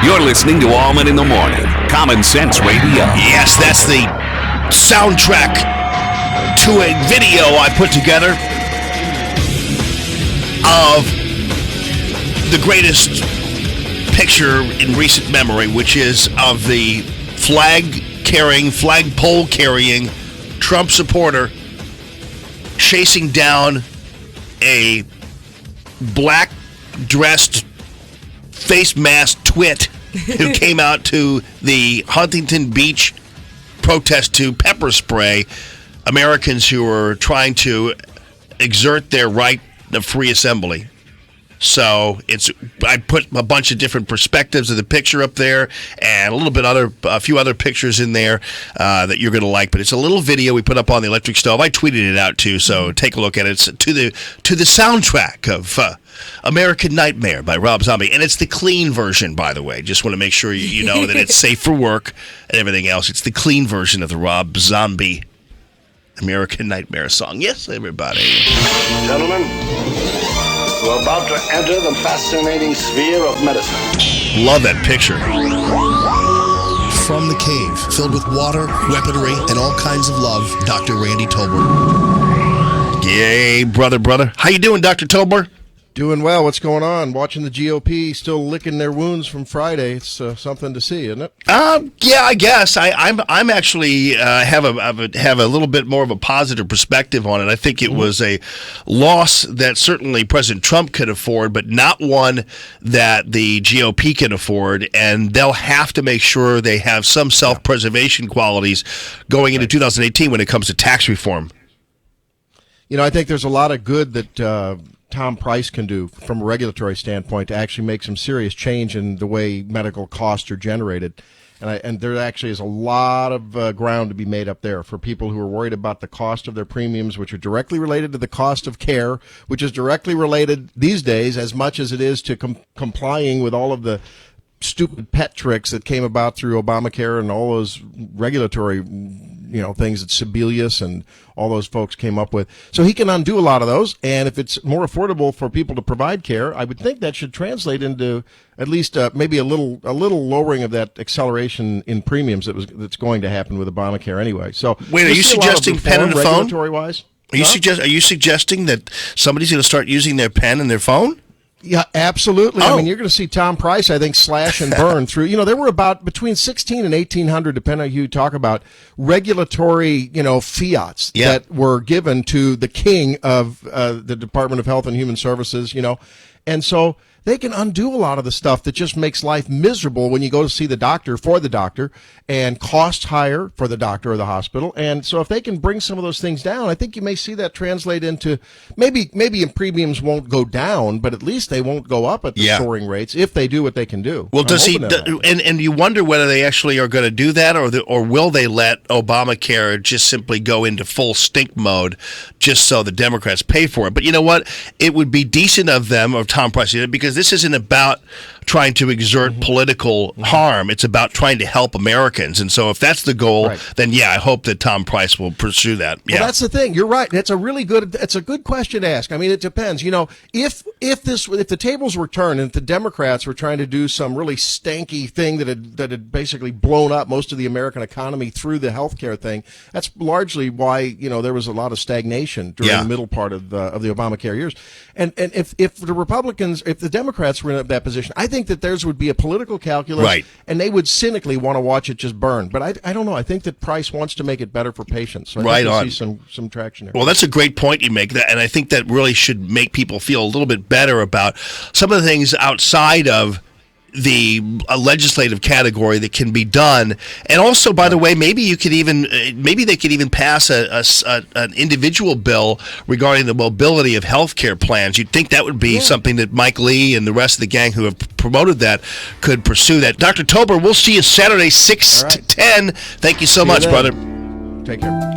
You're listening to Allman in the Morning, Common Sense Radio. Yes, that's the soundtrack to a video I put together of the greatest picture in recent memory, which is of the flagpole-carrying Trump supporter chasing down a black-dressed, face-masked twit who came out to the Huntington Beach protest to pepper spray Americans who were trying to exert their right of free assembly. So I put a bunch of different perspectives of the picture up there, and a few other pictures in there that you're going to like. But it's a little video we put up on the electric stove. I tweeted it out too, so take a look at it. It's to the soundtrack of American Nightmare by Rob Zombie, and it's the clean version, by the way. Just want to make sure you know that it's safe for work and everything else. It's the clean version of the Rob Zombie American Nightmare song. Yes, everybody. Gentlemen, we're about to enter the fascinating sphere of medicine. Love that picture. From the cave, filled with water, weaponry, and all kinds of love, Dr. Randy Tobler. Yay, brother. How you doing, Dr. Tobler? Doing well. What's going on? Watching the GOP still licking their wounds from Friday. It's something to see, isn't it? Yeah, I guess. I'm actually have a little bit more of a positive perspective on it. I think it was a loss that certainly President Trump could afford, but not one that the GOP can afford. And they'll have to make sure they have some self-preservation qualities going into 2018 when it comes to tax reform. You know, I think there's a lot of good that Tom Price can do from a regulatory standpoint to actually make some serious change in the way medical costs are generated. And there actually is a lot of ground to be made up there for people who are worried about the cost of their premiums, which are directly related to the cost of care, which is directly related these days as much as it is to complying with all of the stupid pet tricks that came about through Obamacare and all those regulatory things that Sebelius and all those folks came up with. So he can undo a lot of those, and if it's more affordable for people to provide care, I would think that should translate into at least maybe a little lowering of that acceleration in premiums that's going to happen with Obamacare anyway. So wait, are you suggesting pen and a phone? Regulatory-wise? Are you suggesting that somebody's going to start using their pen and their phone? Yeah, absolutely. I mean, you're going to see Tom Price, I think, slash and burn through. There were about between 1,600 and 1,800, depending on who you talk about, regulatory, fiats that were given to the king of the Department of Health and Human Services, And so they can undo a lot of the stuff that just makes life miserable when you go to see the doctor for the doctor and costs higher for the doctor or the hospital. And so if they can bring some of those things down, I think you may see that translate into maybe premiums won't go down, but at least they won't go up at the soaring rates if they do what they can do. Well, and you wonder whether they actually are going to do that or will they let Obamacare just simply go into full stink mode just so the Democrats pay for it. But you know what? It would be decent of them, of Tom Price, because this isn't about trying to exert political harm. It's about trying to help Americans. And so if that's the goal, then I hope that Tom Price will pursue that. Well, that's the thing. You're right. It's a good question to ask. I mean, it depends. If the tables were turned and if the Democrats were trying to do some really stanky thing that had basically blown up most of the American economy through the healthcare thing, that's largely why, there was a lot of stagnation during the middle part of the Obamacare years. And if the Democrats were in that position, I think that theirs would be a political calculus, and they would cynically want to watch it just burn. But I don't know. I think that Price wants to make it better for patients. So I think we'll see some traction there. Well, that's a great point you make, and I think that really should make people feel a little bit better about some of the things outside of the legislative category that can be done. And also, by the way, maybe they could even pass an individual bill regarding the mobility of healthcare plans. You'd think that would be something that Mike Lee and the rest of the gang who have promoted that could pursue that. Dr. Tobler, we'll see you Saturday 6 to 10. Thank you so much, brother. Take care.